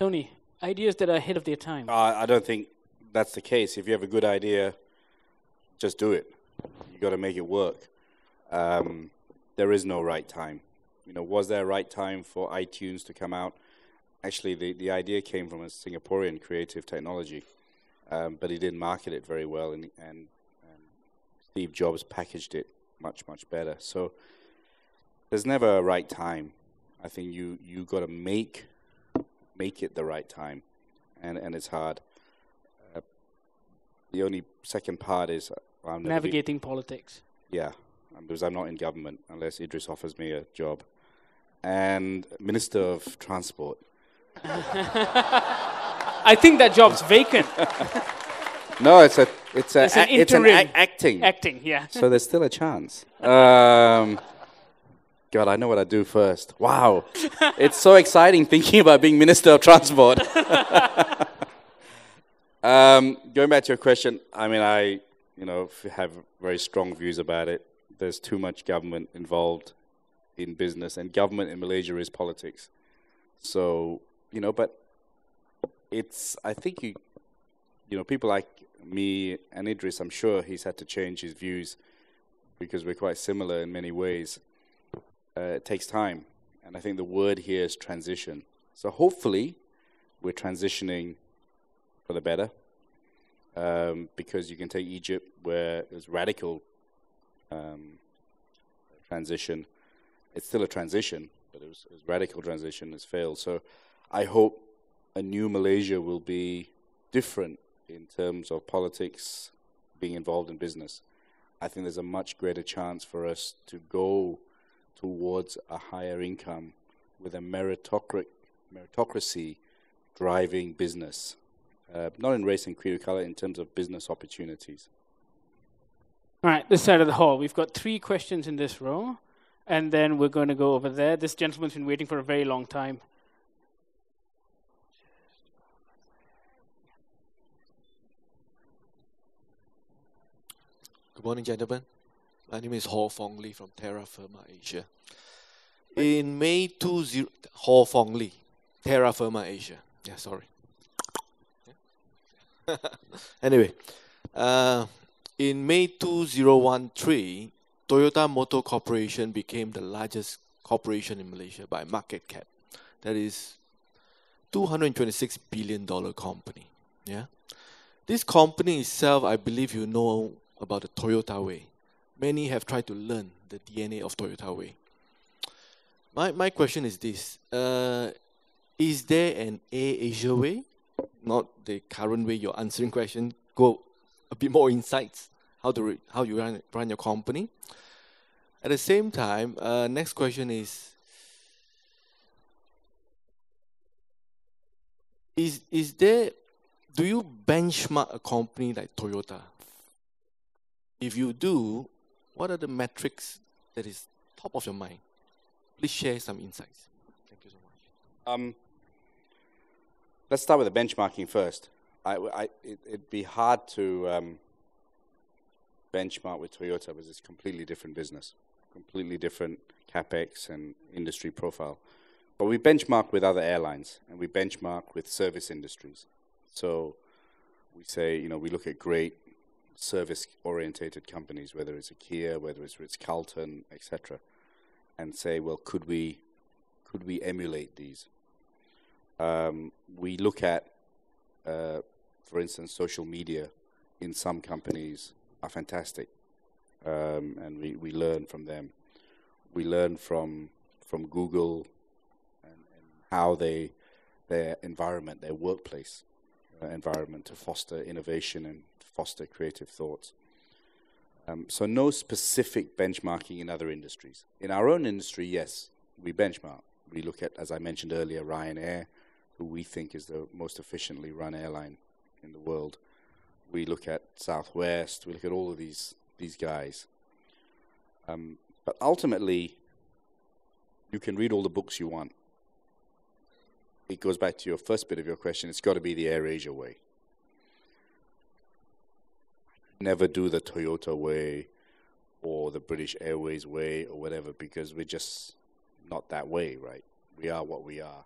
Tony, ideas that are ahead of their time. I don't think that's the case. If you have a good idea, just do it. You got to make it work. There is no right time. Was there a right time for iTunes to come out? Actually, the idea came from a Singaporean creative technology, but he didn't market it very well, and Steve Jobs packaged it much better. So there's never a right time. I think you got to make it the right time, and it's hard. The only second part is Navigating politics. Yeah, because I'm not in government unless Idris offers me a job. And Minister of Transport. I think that job's vacant. No, it's acting. Acting, yeah. So there's still a chance. God, I know what I'd do first. Wow, it's so exciting thinking about being Minister of Transport. Going back to your question, I have very strong views about it. There's too much government involved in business, and government in Malaysia is politics. So, but I think people like me and Idris, I'm sure he's had to change his views because we're quite similar in many ways. It takes time, and I think the word here is transition. So hopefully we're transitioning for the better, because you can take Egypt, where there's radical transition. It's still a transition, but it was radical transition has failed. So I hope a new Malaysia will be different in terms of politics being involved in business. I think there's a much greater chance for us to go towards a higher income with a meritocracy driving business. Not in race and creed or color, in terms of business opportunities. All right, this side of the hall. We've got 3 questions in this row, and then we're going to go over there. This gentleman's been waiting for a very long time. Good morning, gentlemen. My name is Ho Fong Lee from Terra Firma Asia. In May 20... Ho Fong Lee, Terra Firma Asia. Yeah, sorry. Anyway, in May 2013, Toyota Motor Corporation became the largest corporation in Malaysia by market cap. That is $226 billion company. Yeah, this company itself, I believe you know about the Toyota way. Many have tried to learn the DNA of Toyota way. My question is this: is there an AirAsia way? Not the current way you're answering question. Go a bit more insights. How you run your company. At the same time, next question is there? Do you benchmark a company like Toyota? If you do, what are the metrics that is top of your mind? Please share some insights. Thank you so much. Let's start with the benchmarking first. It'd be hard to benchmark with Toyota because it's a completely different business, completely different capex and industry profile. But we benchmark with other airlines, and we benchmark with service industries. So we say, we look at great service-orientated companies, whether it's a Kia, whether it's Ritz-Carlton, etc., and say, well, could we emulate these? We look at, for instance, social media in some companies are fantastic, and we learn from them. We learn from Google and how their environment, their workplace environment, to foster innovation and to foster creative thoughts. So no specific benchmarking in other industries. In our own industry, yes, we benchmark. We look at, as I mentioned earlier, Ryanair, who we think is the most efficiently run airline in the world. We look at Southwest. We look at all of these guys. But ultimately, you can read all the books you want. It goes back to your first bit of your question. It's got to be the AirAsia way. Never do the Toyota way or the British Airways way or whatever, because we're just not that way, right? We are what we are.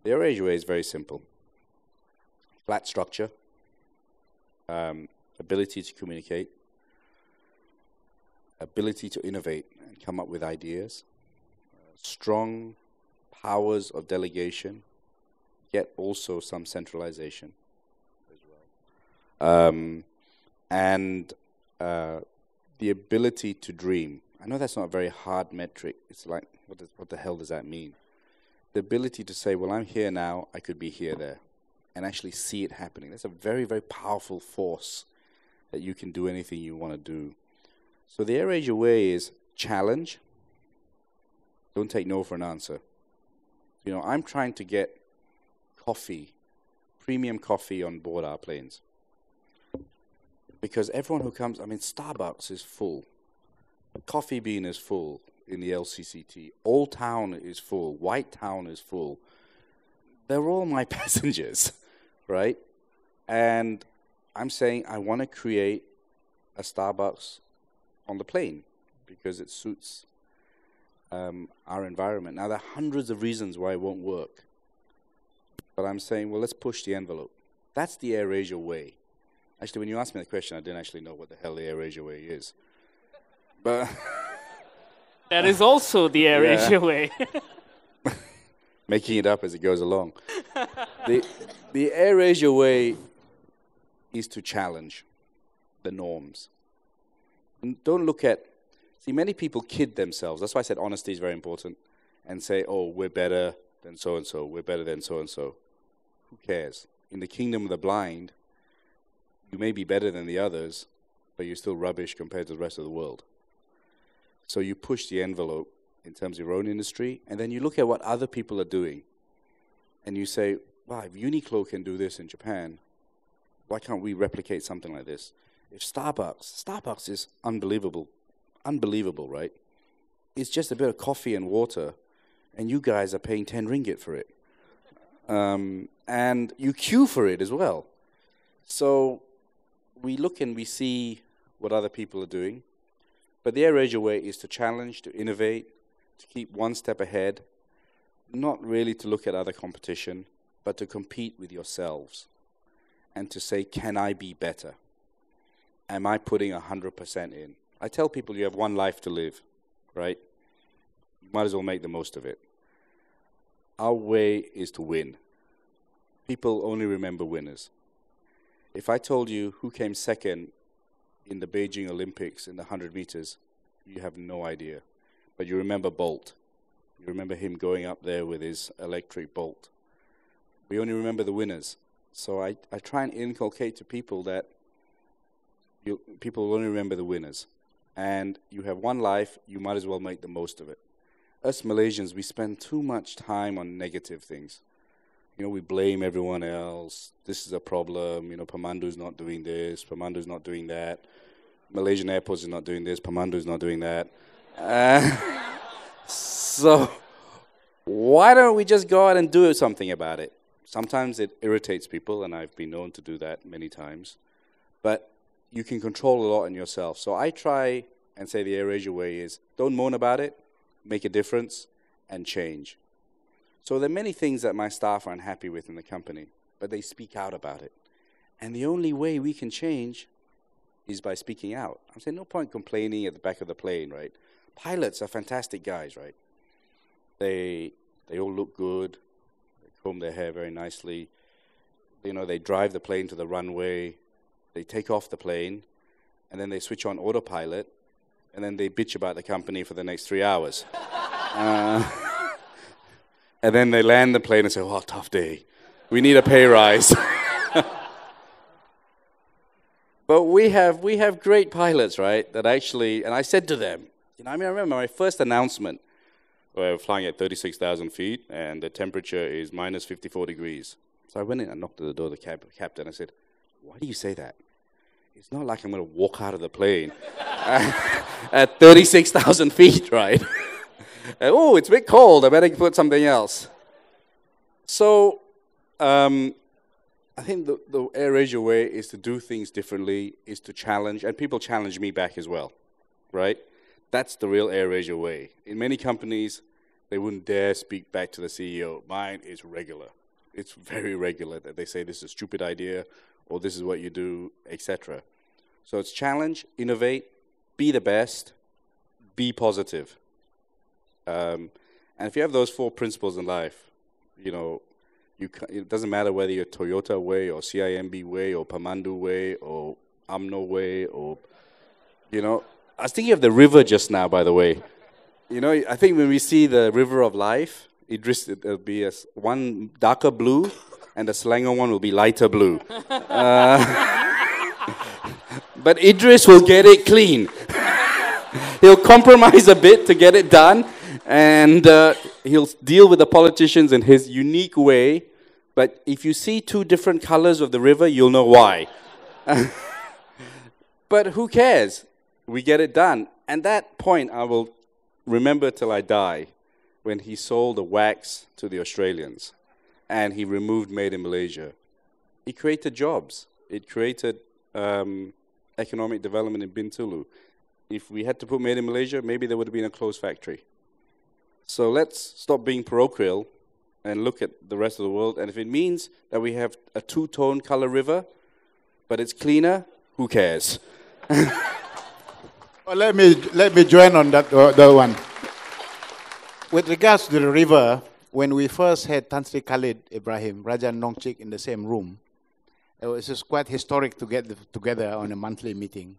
The AirAsia way is very simple. Flat structure, ability to communicate, ability to innovate and come up with ideas, strong powers of delegation, yet also some centralization as well. And the ability to dream. I know that's not a very hard metric. It's like, what the hell does that mean? The ability to say, well, I'm here now, I could be here, there, and actually see it happening. That's a very, very powerful force that you can do anything you want to do. So the AirAsia way is challenge. Don't take no for an answer. You know, I'm trying to get coffee, premium coffee on board our planes. Because everyone who comes, I mean, Starbucks is full. Coffee Bean is full in the LCCT. Old Town is full. White Town is full. They're all my passengers, right? And I'm saying I want to create a Starbucks on the plane because it suits our environment. Now, there are hundreds of reasons why it won't work. But I'm saying, well, let's push the envelope. That's the AirAsia way. Actually, when you asked me the question, I didn't actually know what the hell the AirAsia way is. But that is also the AirAsia way. Making it up as it goes along. The AirAsia way is to challenge the norms. And don't look at... See, many people kid themselves. That's why I said honesty is very important. And say, oh, we're better than so-and-so. We're better than so-and-so. Who cares? In the kingdom of the blind, you may be better than the others, but you're still rubbish compared to the rest of the world. So you push the envelope in terms of your own industry, and then you look at what other people are doing. And you say, wow, if Uniqlo can do this in Japan, why can't we replicate something like this? If Starbucks is unbelievable, right? It's just a bit of coffee and water, and you guys are paying 10 ringgit for it. And you queue for it as well. So we look and we see what other people are doing. But the AirAsia way is to challenge, to innovate, to keep one step ahead, not really to look at other competition, but to compete with yourselves and to say, can I be better? Am I putting 100% in? I tell people you have one life to live, right? You might as well make the most of it. Our way is to win. People only remember winners. If I told you who came second in the Beijing Olympics in the 100 meters, you have no idea. But you remember Bolt. You remember him going up there with his electric bolt. We only remember the winners. So I try and inculcate to people that people will only remember the winners. And you have one life, you might as well make the most of it. Us Malaysians, we spend too much time on negative things. You know, we blame everyone else. This is a problem. You know, Pemandu's not doing this. Pemandu's not doing that. Malaysian airports is not doing this. Pemandu's not doing that. So why don't we just go out and do something about it? Sometimes it irritates people, and I've been known to do that many times. But you can control a lot in yourself. So I try and say the AirAsia way is don't moan about it, make a difference, and change. So there are many things that my staff are unhappy with in the company, but they speak out about it. And the only way we can change is by speaking out. I'm saying no point complaining at the back of the plane, right? Pilots are fantastic guys, right? They all look good. They comb their hair very nicely. You know, they drive the plane to the runway. They take off the plane, and then they switch on autopilot, and then they bitch about the company for the next 3 hours. And then they land the plane and say, oh, tough day. We need a pay rise. But we have great pilots, right, that actually, and I said to them, you know, I remember my first announcement, where we're flying at 36,000 feet, and the temperature is minus 54 degrees. So I went in and knocked at the door of the captain. I said, why do you say that? It's not like I'm going to walk out of the plane at 36,000 feet, right? Oh, it's a bit cold. I better put something else. So I think the AirAsia way is to do things differently, is to challenge, and people challenge me back as well, right? That's the real AirAsia way. In many companies, they wouldn't dare speak back to the CEO. Mine is regular. It's very regular that they say this is a stupid idea, or this is what you do, etc. So it's challenge, innovate, be the best, be positive. And if you have those 4 principles in life, it doesn't matter whether you're Toyota way or CIMB way or Pamandu way or UMNO way or, I was thinking of the river just now, by the way. I think when we see the river of life, it'll be one darker blue and the Selangor one will be lighter blue. But Idris will get it clean. He'll compromise a bit to get it done, and he'll deal with the politicians in his unique way. But if you see 2 different colors of the river, you'll know why. But who cares? We get it done. And that point I will remember till I die, when he sold the wax to the Australians and he removed Made in Malaysia. It created jobs. It created economic development in Bintulu. If we had to put Made in Malaysia, maybe there would have been a closed factory. So let's stop being parochial and look at the rest of the world. And if it means that we have a 2-tone color river, but it's cleaner, who cares? Well, let me join on that one. With regards to the river, when we first had Tan Sri Khalid Ibrahim, Rajan Nongchik in the same room, it was just quite historic to get together on a monthly meeting.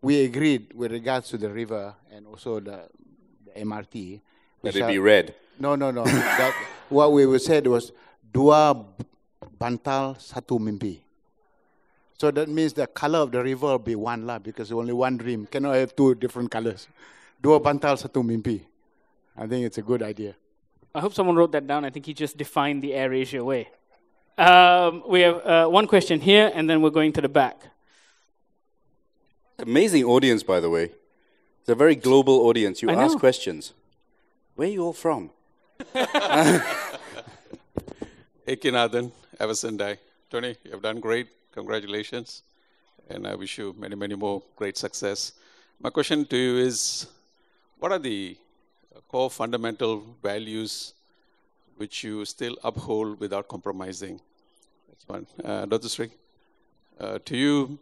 We agreed with regards to the river and also the MRT. Let it be red. No. What we said was, dua bantal satu mimpi. So that means the color of the river will be one lah, because only one dream. Cannot have 2 different colors. Dua bantal satu mimpi. I think it's a good idea. I hope someone wrote that down. I think he just defined the AirAsia way. We have one question here, and then we're going to the back. Amazing audience, by the way. It's a very global audience. You I ask know. questions. Where are you all from? Ekinathan, Avasandai. Tony, you have done great. Congratulations. And I wish you many, many more great success. My question to you is, what are the core fundamental values which you still uphold without compromising? That's one. Dr. Sri, to you,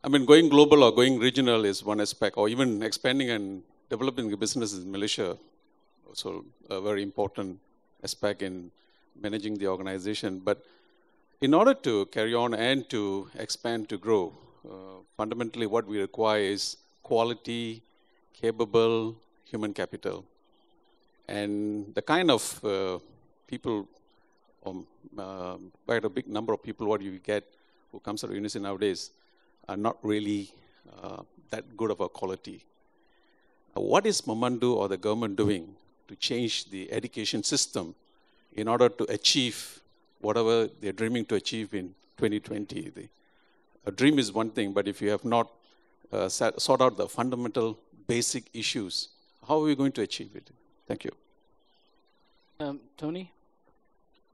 going global or going regional is one aspect, or even expanding and developing the business in Malaysia, also a very important aspect in managing the organization. But in order to carry on and to expand, to grow, fundamentally what we require is quality, capable human capital. And the kind of people, quite a big number of people what you get who comes out of university nowadays are not really that good of a quality. What is Mamandu or the government doing to change the education system in order to achieve whatever they're dreaming to achieve in 2020? A dream is one thing, but if you have not sort out the fundamental basic issues, how are we going to achieve it? Thank you. Tony?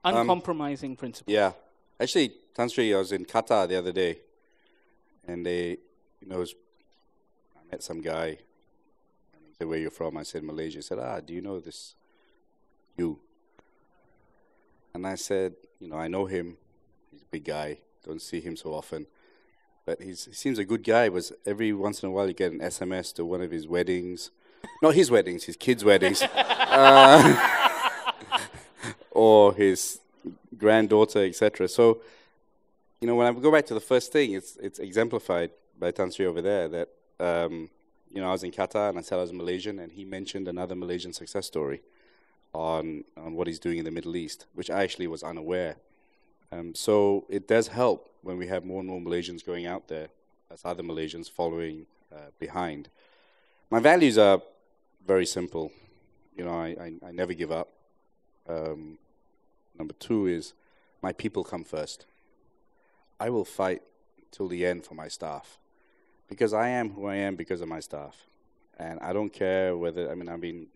Uncompromising principle. Yeah. Actually, Tan Sri, I was in Qatar the other day, and I met some guy, and he said, where you from? I said, Malaysia. He said, do you know this? You. And I said, I know him. He's a big guy. Don't see him so often. But he seems a good guy. But every once in a while you get an SMS to one of his weddings. Not his weddings, his kids' weddings. Or his granddaughter, etc. So, when I go back to the first thing, it's exemplified by Tan Sri over there that, I was in Qatar and I said I was Malaysian, and he mentioned another Malaysian success story on what he's doing in the Middle East, which I actually was unaware. So it does help when we have more and more Malaysians going out there as other Malaysians following behind. My values are very simple. I never give up. Number 2 is my people come first. I will fight till the end for my staff, because I am who I am because of my staff. And I don't care whether, I've been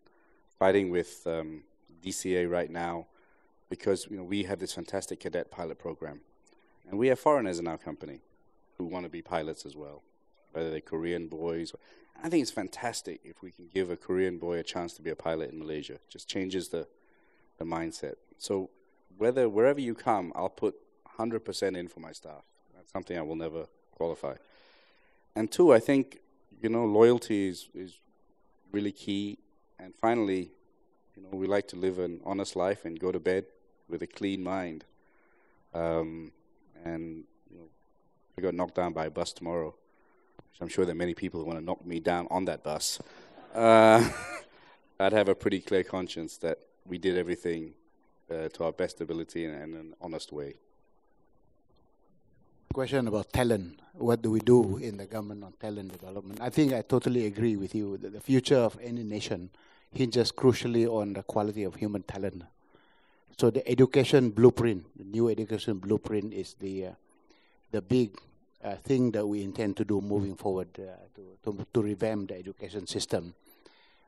fighting with DCA right now because we have this fantastic cadet pilot program. And we have foreigners in our company who want to be pilots as well, whether they're Korean boys. I think it's fantastic if we can give a Korean boy a chance to be a pilot in Malaysia. Just changes the mindset. So wherever you come, I'll put 100% in for my staff. That's something I will never qualify. And two, I think, loyalty is really key. And finally, we like to live an honest life and go to bed with a clean mind. And I got knocked down by a bus tomorrow, which I'm sure there are many people who want to knock me down on that bus. I'd have a pretty clear conscience that we did everything to our best ability in an honest way. Question about talent. What do we do in the government on talent development? I think I totally agree with you that the future of any nation hinges crucially on the quality of human talent. So the education blueprint, the new education blueprint, is the big thing that we intend to do moving forward to revamp the education system.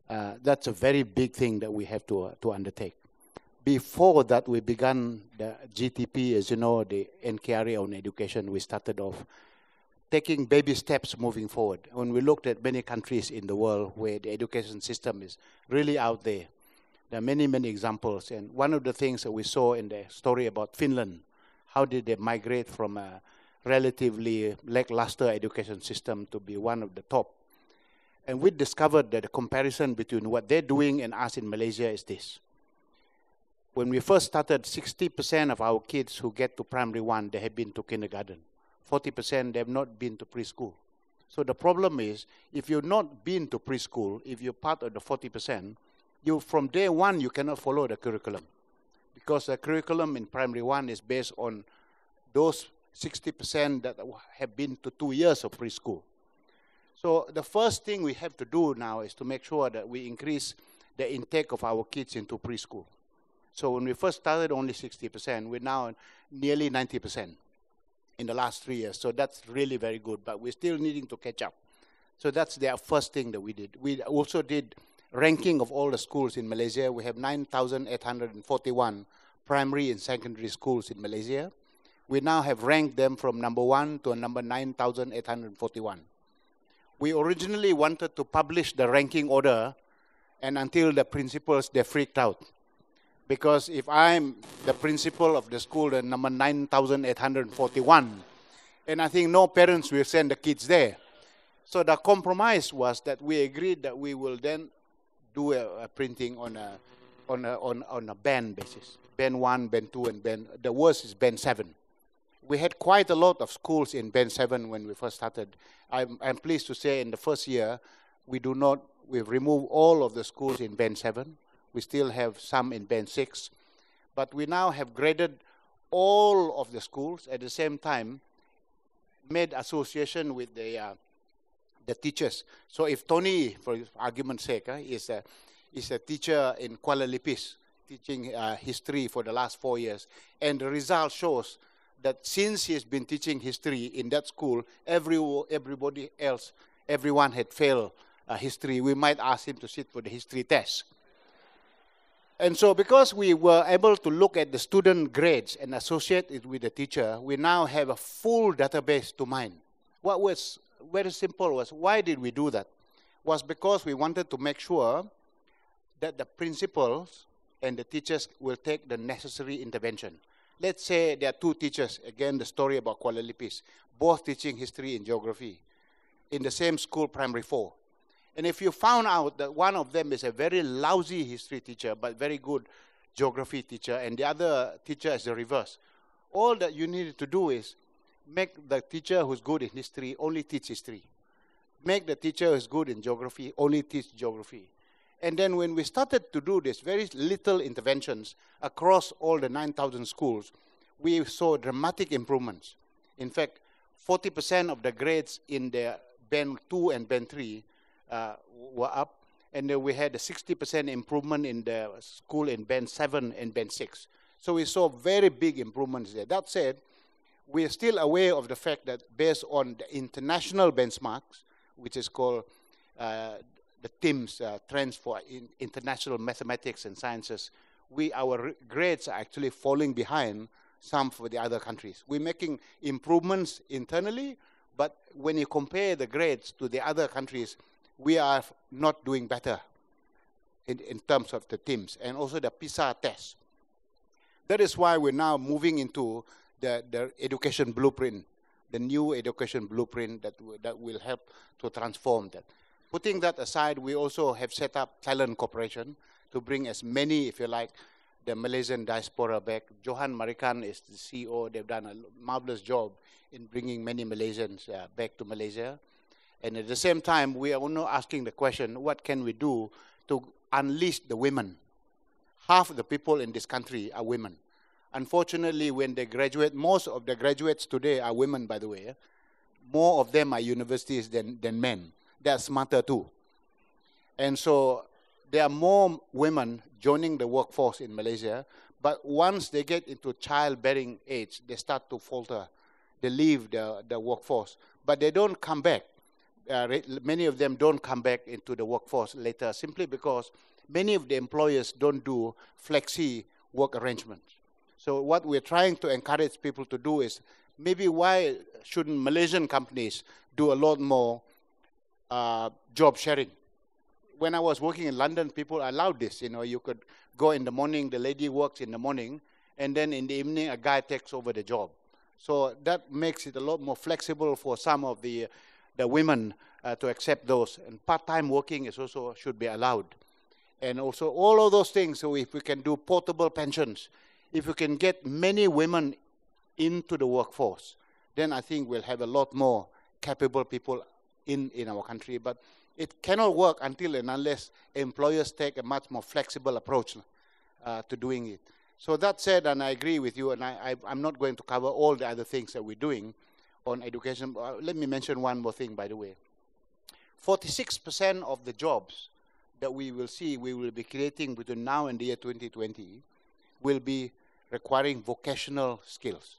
That's a very big thing that we have to undertake. Before that, we began the GTP, as you know, the NKRA on education. We started off taking baby steps moving forward. When we looked at many countries in the world where the education system is really out there are many, many examples. And one of the things that we saw in the story about Finland, how did they migrate from a relatively lackluster education system to be one of the top? And we discovered that the comparison between what they're doing and us in Malaysia is this. When we first started, 60% of our kids who get to primary 1, they have been to kindergarten. 40% they have not been to preschool. So the problem is, if you've not been to preschool, if you're part of the 40%, from day one, you cannot follow the curriculum. Because the curriculum in primary 1 is based on those 60% that have been to 2 years of preschool. So the first thing we have to do now is to make sure that we increase the intake of our kids into preschool. So when we first started, only 60%. We're now nearly 90% in the last 3 years. So that's really very good, but we're still needing to catch up. So that's the first thing that we did. We also did ranking of all the schools in Malaysia. We have 9,841 primary and secondary schools in Malaysia. We now have ranked them from number 1 to number 9,841. We originally wanted to publish the ranking order, and until the principals, they freaked out. Because if I'm the principal of the school, the number 9,841, and I think no parents will send the kids there. So the compromise was that we agreed that we will then do a printing on a band basis. Band 1, band 2, and the worst is band 7. We had quite a lot of schools in band 7 when we first started. I'm pleased to say in the first year, we've removed all of the schools in band 7. We still have some in band 6. But we now have graded all of the schools at the same time, made association with the teachers. So if Tony, for argument's sake, is a teacher in Kuala Lipis, teaching history for the last 4 years, and the result shows that since he has been teaching history in that school, everybody else, everyone had failed history, we might ask him to sit for the history test. And so because we were able to look at the student grades and associate it with the teacher, we now have a full database to mine. What was very simple was, why did we do that? Was because we wanted to make sure that the principals and the teachers will take the necessary intervention. Let's say there are 2 teachers, again the story about Kuala Lipis, both teaching history and geography in the same school, primary 4. And if you found out that one of them is a very lousy history teacher, but very good geography teacher, and the other teacher is the reverse, all that you needed to do is make the teacher who's good in history only teach history. Make the teacher who's good in geography only teach geography. And then when we started to do this, very little interventions across all the 9,000 schools, we saw dramatic improvements. In fact, 40% of the grades in the band 2 and band 3 were up, and then we had a 60% improvement in the school in band 7 and band 6. So we saw very big improvements there. That said, we are still aware of the fact that based on the international benchmarks, which is called the TIMSS, Trends for International Mathematics and Sciences, our grades are actually falling behind some for the other countries. We're making improvements internally, but when you compare the grades to the other countries, we are not doing better in terms of the teams, and also the PISA test. That is why we're now moving into the education blueprint, the new education blueprint that will help to transform that. Putting that aside, we also have set up talent cooperation to bring as many, if you like, the Malaysian diaspora back. Johan Marikan is the CEO. They've done a marvelous job in bringing many Malaysians back to Malaysia. And at the same time, we are also asking the question, what can we do to unleash the women? Half of the people in this country are women. Unfortunately, when they graduate, most of the graduates today are women, by the way. More of them are universities than men. They are smarter too. And so there are more women joining the workforce in Malaysia, but once they get into childbearing age, they start to falter. They leave the workforce, but they don't come back. Many of them don't come back into the workforce later simply because many of the employers don't do flexi work arrangements. So what we're trying to encourage people to do is, maybe why shouldn't Malaysian companies do a lot more job sharing? When I was working in London, people allowed this. You know, you could go in the morning, the lady works in the morning, and then in the evening, a guy takes over the job. So that makes it a lot more flexible for some of the women to accept those. And part-time working is also should be allowed. And also all of those things, so if we can do portable pensions, if we can get many women into the workforce, then I think we'll have a lot more capable people in our country. But it cannot work until and unless employers take a much more flexible approach to doing it. So that said, and I agree with you, and I'm not going to cover all the other things that we're doing on education. Let me mention one more thing, by the way. 46% of the jobs that we will see, we will be creating between now and the year 2020, will be requiring vocational skills.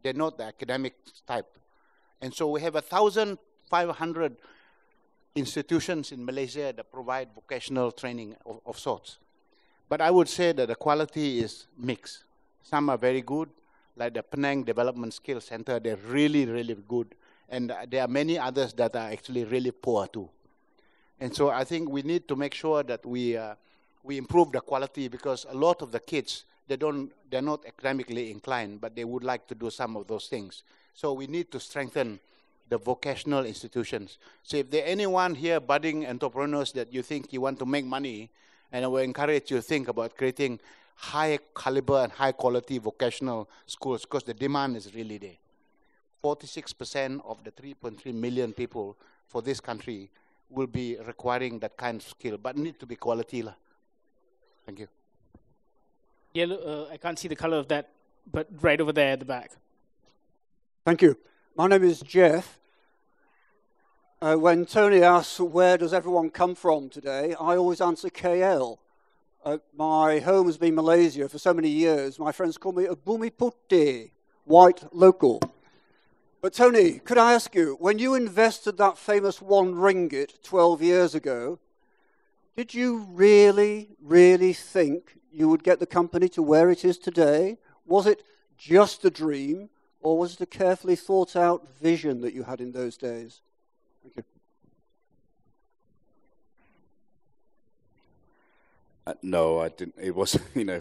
They're not the academic type. And so we have 1,500 institutions in Malaysia that provide vocational training of sorts. But I would say that the quality is mixed. Some are very good, like the Penang Development Skills Center, they're really, really good. And there are many others that are actually really poor too. And so I think we need to make sure that we improve the quality, because a lot of the kids, they're not academically inclined, but they would like to do some of those things. So we need to strengthen the vocational institutions. So if there are anyone here, budding entrepreneurs, that you think you want to make money, and I will encourage you to think about creating high caliber and high quality vocational schools, because the demand is really there. 46% of the 3.3 million people for this country will be requiring that kind of skill, but need to be quality. Thank you. Yellow, I can't see the color of that, but right over there at the back. Thank you. My name is Jeff. When Tony asks, where does everyone come from today, I always answer KL. My home has been Malaysia for so many years. My friends call me a Bumi Putih, white local. But Tony, could I ask you, when you invested that famous 1 ringgit 12 years ago, did you really, really think you would get the company to where it is today? Was it just a dream, or was it a carefully thought out vision that you had in those days? Thank you. No, I didn't. It was, when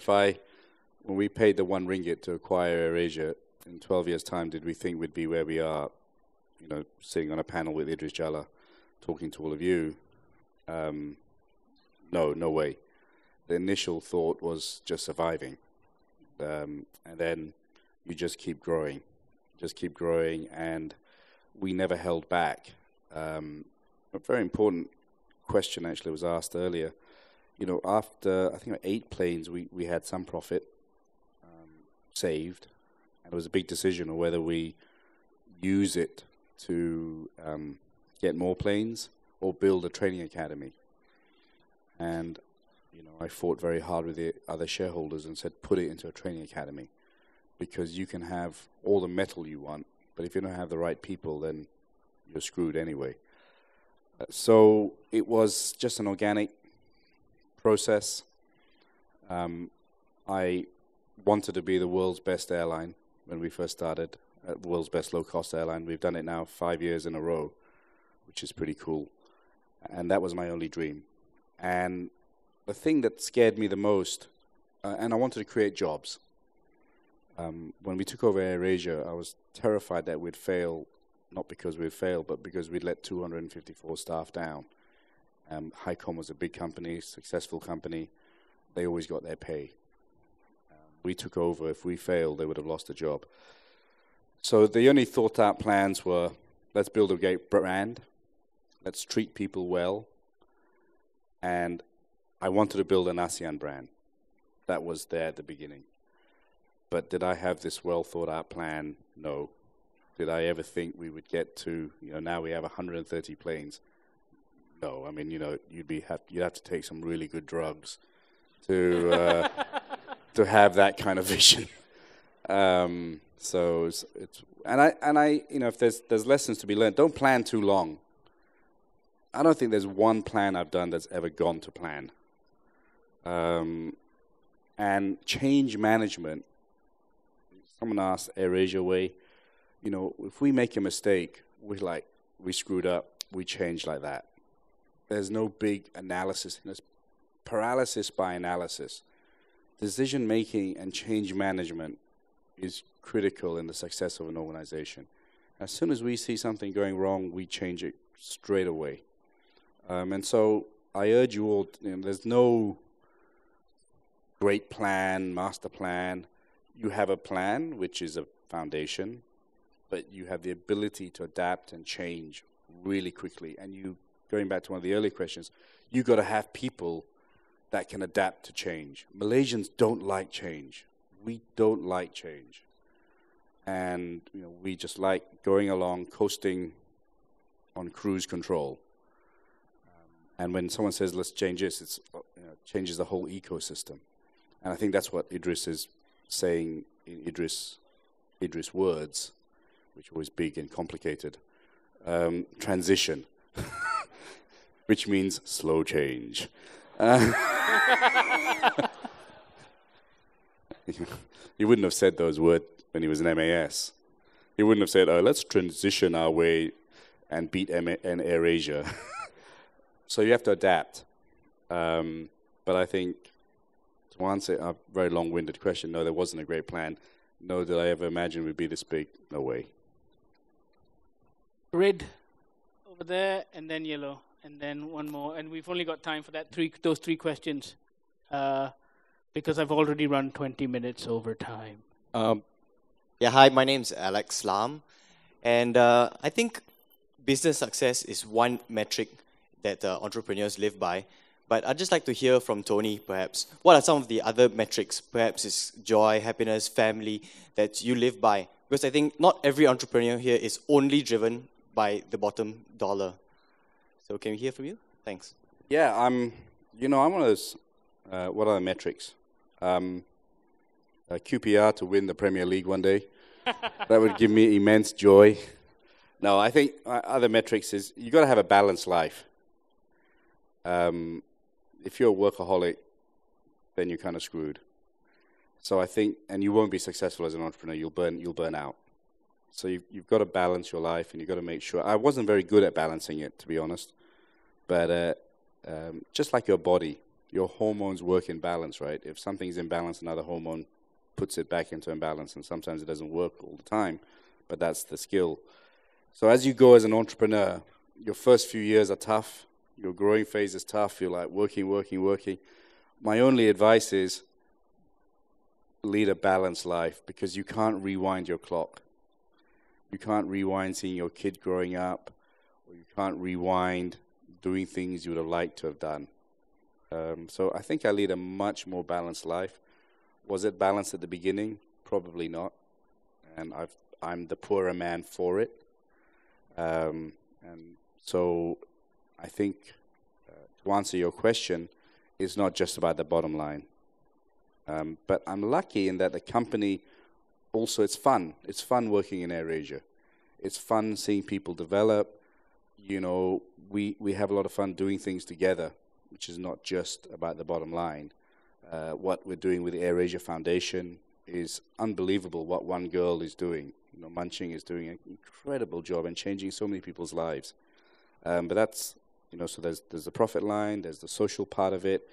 we paid the 1 ringgit to acquire AirAsia, in 12 years' time, did we think we'd be where we are, sitting on a panel with Idris Jalla, talking to all of you? No, no way. The initial thought was just surviving. And then you just keep growing, and we never held back. A very important question actually was asked earlier. After, I think, 8 planes, we had some profit saved, and it was a big decision on whether we use it to get more planes or build a training academy. And I fought very hard with the other shareholders and said, put it into a training academy, because you can have all the metal you want, but if you don't have the right people, then you're screwed anyway. So it was just an organic process. I wanted to be the world's best airline when we first started, world's best low-cost airline. We've done it now 5 years in a row, which is pretty cool. And that was my only dream. And the thing that scared me the most, and I wanted to create jobs. When we took over AirAsia, I was terrified that we'd fail, not because we'd fail, but because we'd let 254 staff down. Highcom was a big company, successful company. They always got their pay. We took over. If we failed, they would have lost a job. So the only thought-out plans were, let's build a great brand, let's treat people well, and I wanted to build an ASEAN brand. That was there at the beginning. But did I have this well-thought-out plan? No. Did I ever think we would get to, now we have 130 planes? No. I mean, you'd have to take some really good drugs to to have that kind of vision. So it's if there's lessons to be learned, don't plan too long. I don't think there's one plan I've done that's ever gone to plan. And change management. Someone asked AirAsia way, if we make a mistake, we screwed up, we change like that. There's no big analysis. There's paralysis by analysis. Decision making and change management is critical in the success of an organization. As soon as we see something going wrong, we change it straight away. And so I urge you all, there's no great plan, master plan. You have a plan, which is a foundation, but you have the ability to adapt and change really quickly. And going back to one of the earlier questions, you got to have people that can adapt to change. Malaysians don't like change. We don't like change. And we just like going along, coasting on cruise control. And when someone says, let's change this, it changes the whole ecosystem. And I think that's what Idris is saying in Idris words, which are always big and complicated. Transition, which means slow change. He wouldn't have said those words when he was in MAS. He wouldn't have said, let's transition our way and beat AirAsia. So you have to adapt. But I think, to answer a very long-winded question, no, there wasn't a great plan. No, did I ever imagine we'd be this big? No way. Red over there, and then yellow, and then one more. And we've only got time for those three questions because I've already run 20 minutes over time. Hi, my name's Alex Lam. And I think business success is one metric that entrepreneurs live by. But I'd just like to hear from Tony, perhaps. What are some of the other metrics? Perhaps it's joy, happiness, family that you live by. Because I think not every entrepreneur here is only driven by the bottom dollar. So can we hear from you? Thanks. Yeah, I'm one of those, what are the metrics? QPR to win the Premier League one day. That would give me immense joy. No, I think other metrics is you got to have a balanced life. If you're a workaholic, then you're kind of screwed. So I think, and you won't be successful as an entrepreneur. You'll burn out. So you've got to balance your life, and you've got to make sure. I wasn't very good at balancing it, to be honest. But just like your body, your hormones work in balance, right? If something's in balance, another hormone puts it back into imbalance, and sometimes it doesn't work all the time, but that's the skill. So as you go as an entrepreneur, your first few years are tough. Your growing phase is tough. You're like working. My only advice is lead a balanced life, because you can't rewind your clock. You can't rewind seeing your kid growing up, or you can't rewind doing things you would have liked to have done. So I think I lead a much more balanced life. Was it balanced at the beginning? Probably not. And I'm the poorer man for it. And so I think to answer your question, it's not just about the bottom line. But I'm lucky in that the company also, it's fun. It's fun working in AirAsia. It's fun seeing people develop. We have a lot of fun doing things together, which is not just about the bottom line. What we're doing with the AirAsia Foundation is unbelievable. What one girl is doing, Munching is doing an incredible job and changing so many people's lives. But So there's the profit line, there's the social part of it,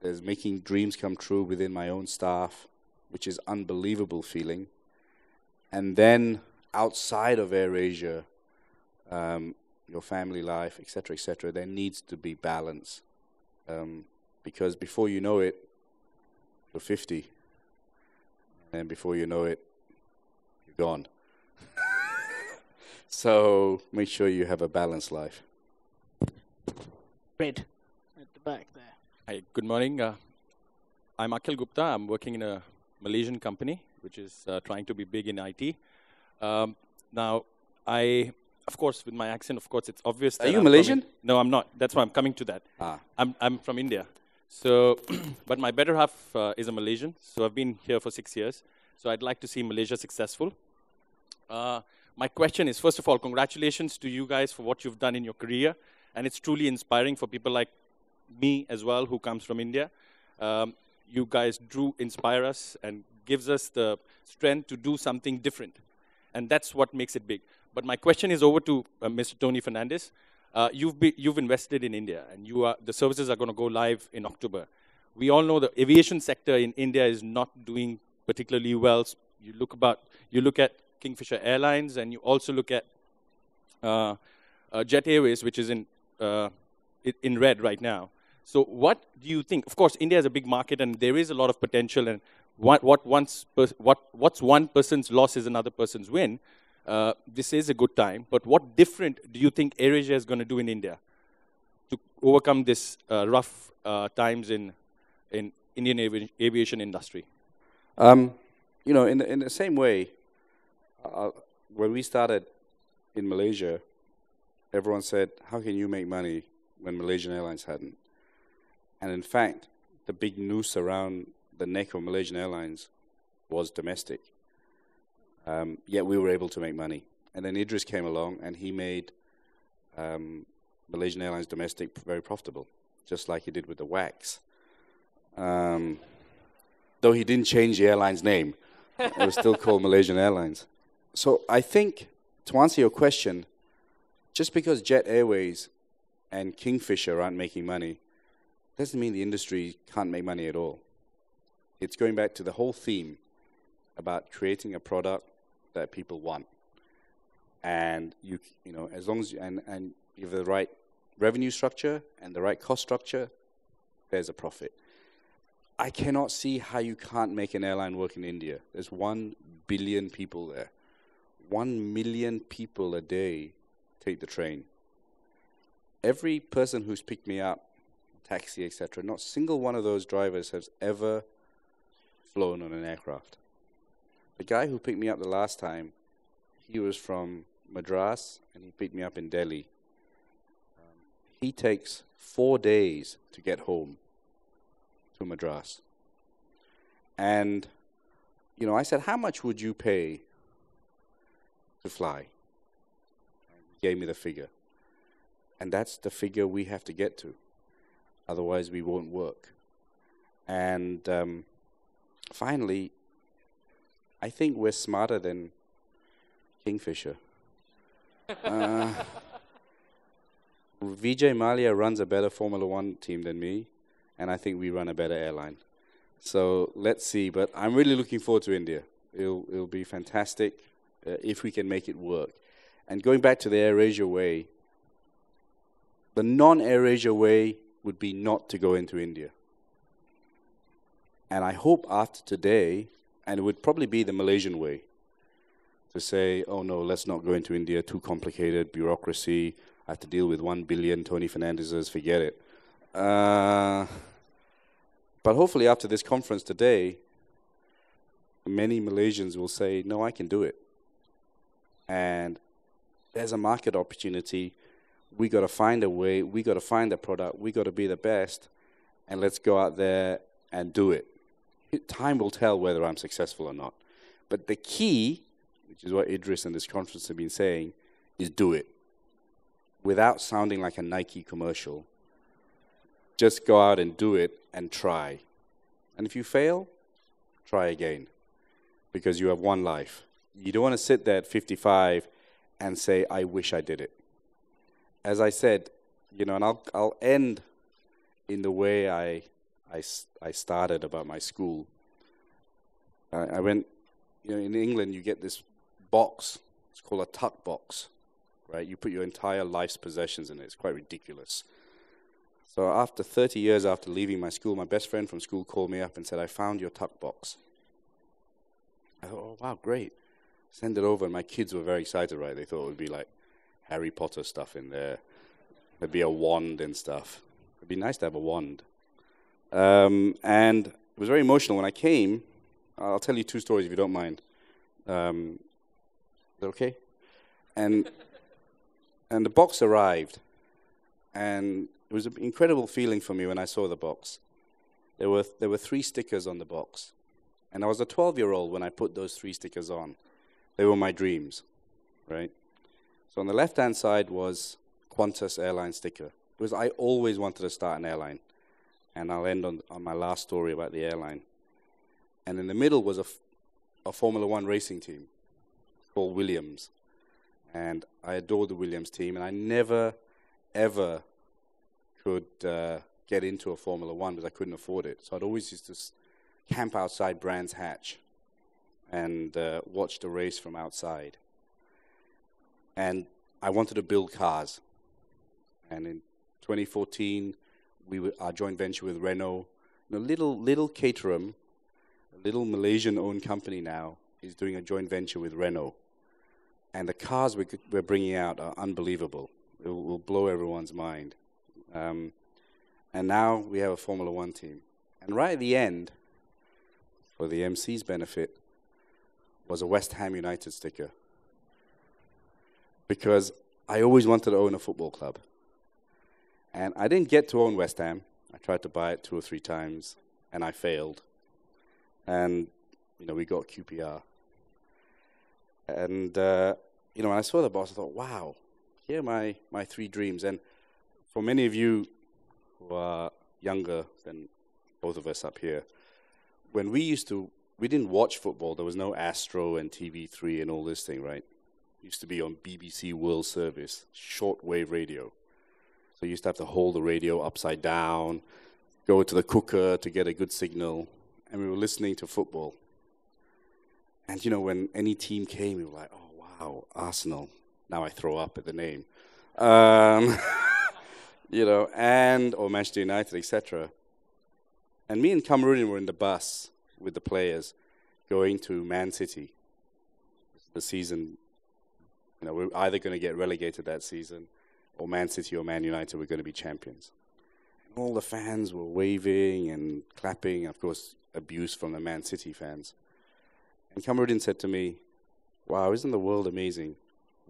there's making dreams come true within my own staff, which is unbelievable feeling. And then outside of AirAsia, your family life, etc., there needs to be balance. Because before you know it, you're 50. And before you know it, you're gone. So make sure you have a balanced life. Red, at the back there. Hi, good morning. I'm Akhil Gupta. I'm working in a Malaysian company, which is trying to be big in IT. Now, of course, with my accent, of course, it's obvious. Are you Malaysian? No, I'm not. That's why I'm coming to that. I'm from India. So, but my better half is a Malaysian. So I've been here for 6 years. So I'd like to see Malaysia successful. My question is, first of all, congratulations to you guys for what you've done in your career. And it's truly inspiring for people like me as well, who comes from India. You guys do inspire us and gives us the strength to do something different. And that's what makes it big. But my question is over to Mr. Tony Fernandes. You've invested in India, and the services are going to go live in October. We all know the aviation sector in India is not doing particularly well. You look at Kingfisher Airlines, and you also look at Jet Airways, which is in red right now. So what do you think? Of course, India is a big market, and there is a lot of potential. And what's one person's loss is another person's win. This is a good time. But what different do you think AirAsia is going to do in India to overcome this rough times in Indian aviation industry? In the same way, when we started in Malaysia, everyone said, how can you make money when Malaysian Airlines hadn't? And in fact, the big noose around the neck of Malaysian Airlines was domestic. Yet we were able to make money. And then Idris came along, and he made Malaysian Airlines domestic very profitable, just like he did with the wax. Though he didn't change the airline's name. It was still called Malaysian Airlines. So I think, to answer your question, just because Jet Airways and Kingfisher aren't making money, doesn't mean the industry can't make money at all. It's going back to the whole theme about creating a product that people want. And as long as you have the right revenue structure and the right cost structure, there's a profit. I cannot see how you can't make an airline work in India. There's 1 billion people there. 1 million people a day take the train. Every person who's picked me up, taxi, etc., not a single one of those drivers has ever flown on an aircraft. The guy who picked me up the last time, he was from Madras, and he picked me up in Delhi. He takes 4 days to get home to Madras. And, I said, how much would you pay to fly? And he gave me the figure. And that's the figure we have to get to. Otherwise, we won't work. And finally, I think we're smarter than Kingfisher. Vijay Mallya runs a better Formula One team than me, and I think we run a better airline. So let's see. But I'm really looking forward to India. It'll be fantastic if we can make it work. And going back to the AirAsia way, the non-AirAsia way would be not to go into India. And I hope after today, and it would probably be the Malaysian way, to say, oh no, let's not go into India, too complicated, bureaucracy, I have to deal with 1 billion Tony Fernandeses, forget it. But hopefully after this conference today, many Malaysians will say, no, I can do it. And there's a market opportunity. We got to find a way, we got to find a product, we got to be the best, and let's go out there and do it. Time will tell whether I'm successful or not. But the key, which is what Idris and this conference have been saying, is do it. Without sounding like a Nike commercial. Just go out and do it and try. And if you fail, try again. Because you have one life. You don't want to sit there at 55 and say, I wish I did it. As I said, and I'll end in the way I started about my school. I went, in England you get this box. It's called a tuck box, right? You put your entire life's possessions in it. It's quite ridiculous. So after 30 years after leaving my school, my best friend from school called me up and said, I found your tuck box. I thought, oh, wow, great. Send it over. And my kids were very excited, right? They thought it would be like Harry Potter stuff in there. There'd be a wand and stuff. It'd be nice to have a wand. And it was very emotional. When I came, I'll tell you 2 stories if you don't mind. Is that okay? And the box arrived. And it was an incredible feeling for me when I saw the box. There were 3 stickers on the box. And I was a 12-year-old when I put those 3 stickers on. They were my dreams, right? So on the left-hand side was Qantas airline sticker. Because I always wanted to start an airline. And I'll end on my last story about the airline. And in the middle was a Formula One racing team called Williams. And I adored the Williams team, and I never, ever could get into a Formula One because I couldn't afford it. So I'd always used to camp outside Brands Hatch and watch the race from outside. And I wanted to build cars. And in 2014, our joint venture with Renault, little Caterham, a little Malaysian-owned company now, is doing a joint venture with Renault. And the cars we're bringing out are unbelievable. It will blow everyone's mind. And now we have a Formula One team. And right at the end, for the MC's benefit, was a West Ham United sticker. Because I always wanted to own a football club. And I didn't get to own West Ham. I tried to buy it 2 or 3 times, and I failed. And, we got QPR. And, when I saw the box, I thought, wow, here are my 3 dreams. And for many of you who are younger than both of us up here, when we didn't watch football. There was no Astro and TV3 and all this thing, right? It used to be on BBC World Service, shortwave radio. So you used to have to hold the radio upside down, go to the cooker to get a good signal, and we were listening to football. And, when any team came, we were like, oh, wow, Arsenal. Now I throw up at the name. Or Manchester United, etc. And me and Cameroonian were in the bus with the players going to Man City. The season, we're either going to get relegated that season, or Man City or Man United were going to be champions. And all the fans were waving and clapping, of course, abuse from the Man City fans. And Cameroonian said to me, wow, isn't the world amazing?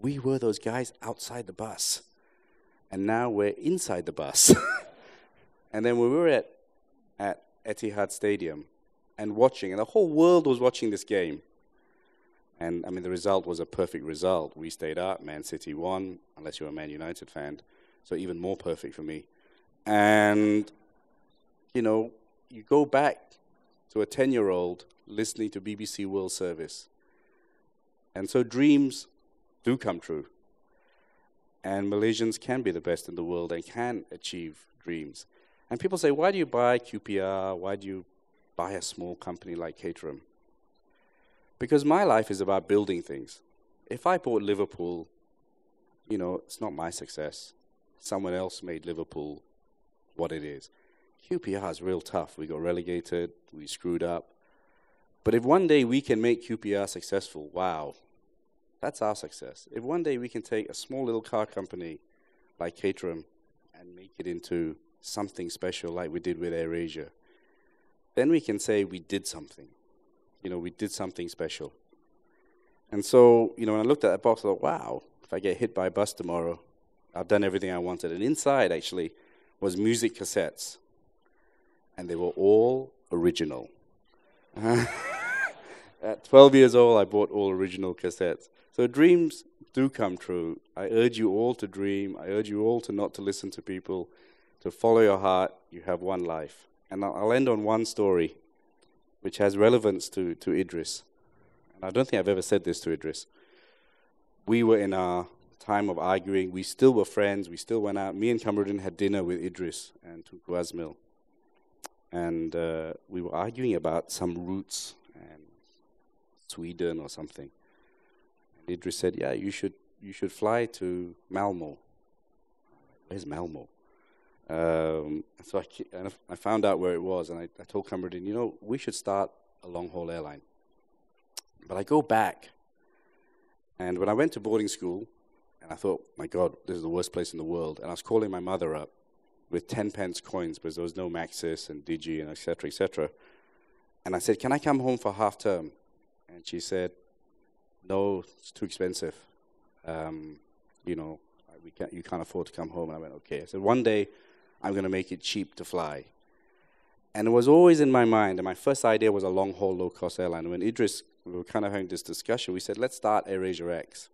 We were those guys outside the bus, and now we're inside the bus. And then when we were at Etihad Stadium and watching, and the whole world was watching this game. And, the result was a perfect result. We stayed up, Man City won, unless you're a Man United fan, so even more perfect for me. And, you go back to a 10-year-old listening to BBC World Service. And so dreams do come true. And Malaysians can be the best in the world and can achieve dreams. And people say, why do you buy QPR? Why do you buy a small company like Caterham? Because my life is about building things. If I bought Liverpool, it's not my success. Someone else made Liverpool what it is. QPR is real tough. We got relegated. We screwed up. But if one day we can make QPR successful, wow, that's our success. If one day we can take a small little car company like Caterham and make it into something special like we did with AirAsia, then we can say we did something. We did something special. And so, when I looked at that box, I thought, wow, if I get hit by a bus tomorrow, I've done everything I wanted. And inside, actually, was music cassettes. And they were all original. At 12 years old, I bought all original cassettes. So dreams do come true. I urge you all to dream. I urge you all to not to listen to people, to follow your heart. You have one life. And I'll end on one story, which has relevance to Idris. And I don't think I've ever said this to Idris. We were in our time of arguing. We still were friends. We still went out. Me and Kamruddin had dinner with Idris and Tunku Azmil. And we were arguing about some routes and Sweden or something. And Idris said, yeah, you should fly to Malmo. Where's Malmo? So I found out where it was, and I told Kamruddin, you know, we should start a long-haul airline. But I go back, and when I went to boarding school, and I thought, my God, this is the worst place in the world, and I was calling my mother up with 10 pence coins, because there was no Maxis and Digi and et cetera, et cetera. And I said, can I come home for half term? And she said, no, it's too expensive. You know, you can't afford to come home. And I went, okay. I said, one day, I'm going to make it cheap to fly. And it was always in my mind, and my first idea was a long-haul, low-cost airline. When Idris, we were kind of having this discussion, we said, let's start AirAsia X.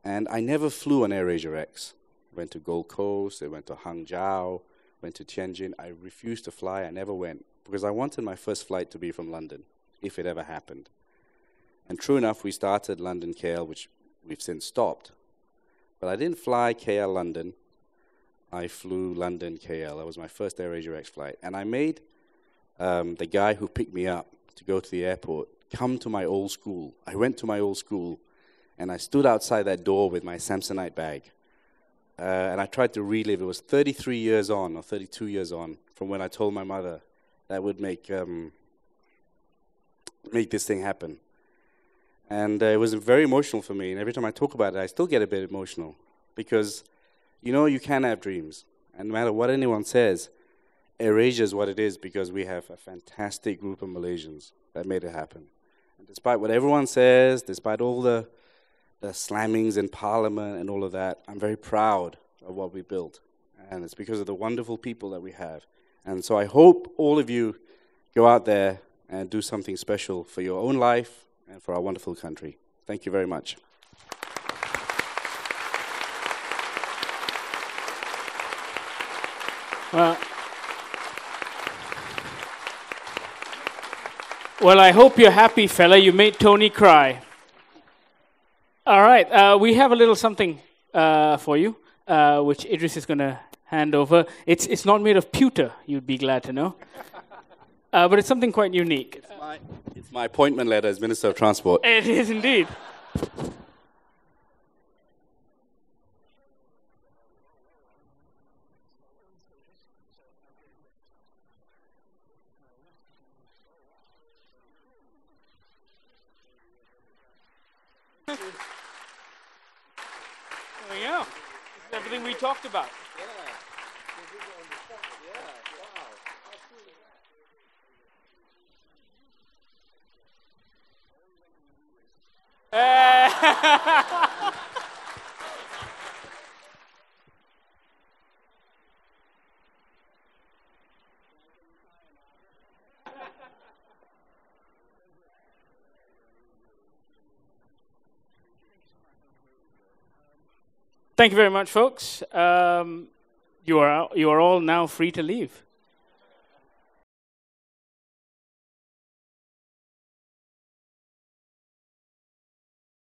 And I never flew on AirAsia X. Went to Gold Coast, I went to Hangzhou, went to Tianjin. I refused to fly, I never went, because I wanted my first flight to be from London, if it ever happened. And true enough, we started London KL, which we've since stopped. But I didn't fly KL London. I flew London KL. That was my first AirAsia X flight. And I made the guy who picked me up to go to the airport come to my old school. I went to my old school, and I stood outside that door with my Samsonite bag. And I tried to relive. It was 33 years on, or 32 years on, from when I told my mother that would make this thing happen. And it was very emotional for me. And every time I talk about it, I still get a bit emotional. Because, you know, you can have dreams. And no matter what anyone says, AirAsia is what it is because we have a fantastic group of Malaysians that made it happen. And despite what everyone says, despite all the slammings in Parliament and all of that, I'm very proud of what we built. And it's because of the wonderful people that we have. And so I hope all of you go out there and do something special for your own life and for our wonderful country. Thank you very much. Well, I hope you're happy, fella. You made Tony cry. All right, we have a little something for you, which Idris is going to hand over. It's not made of pewter, you'd be glad to know. But it's something quite unique. It's my appointment letter as Minister of Transport. It is indeed. There we go. This is everything we talked about. Thank you very much, folks. You are all now free to leave.